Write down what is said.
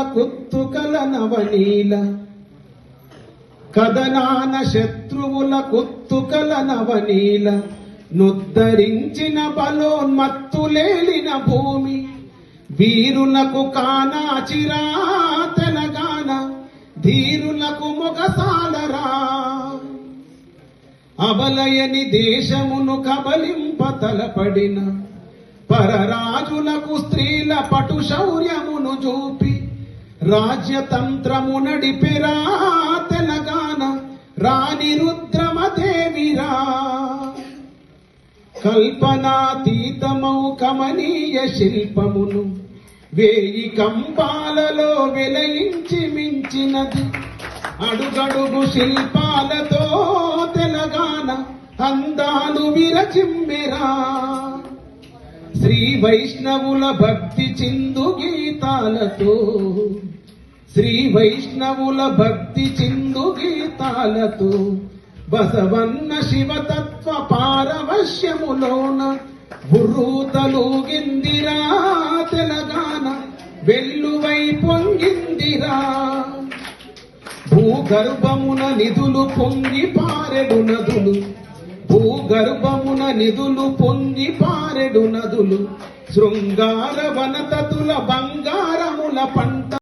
కుత్తుకల నవనీల కదనాన శత్రువుల కుత్తుకల నవనీల నుద్ధరించిన బలోన్మత్తులేలిన భూమి వీరులకు కానాచిరా తెలంగాణ ధీరులకు మొగసాలరా అబలయని దేశమును కబలింప తలపడిన పరరాజులకు స్త్రీల పటు శౌర్యమును చూపి రాజ్యతంత్రము నడిపెరా తెలంగాణ రాణి రుద్రమదేవిరా కల్పనాతీతమౌ కమనీయ శిల్పమును వేయి కంపాలలో వెలయించి మించినది అడుగడుగు శిల్పాలతో తెలంగాణ అందాలు విరచిమ్మెరా శ్రీ వైష్ణవుల భక్తి చిందు గీతాలతో శ్రీ వైష్ణవుల భక్తి చిందు గీతాలతో బసవన్న శివతత్వ పారవశ్యములోన బుర్రూతలూగిందిరా తెలంగాణ వెల్లువై పొంగిందిరా భూగర్భమున నిధులు పొంగి పారెడు నదులు భూగర్భమున నిధులు పొంగి పారెడు నదులు శృంగార వనతతుల బంగారముల పంట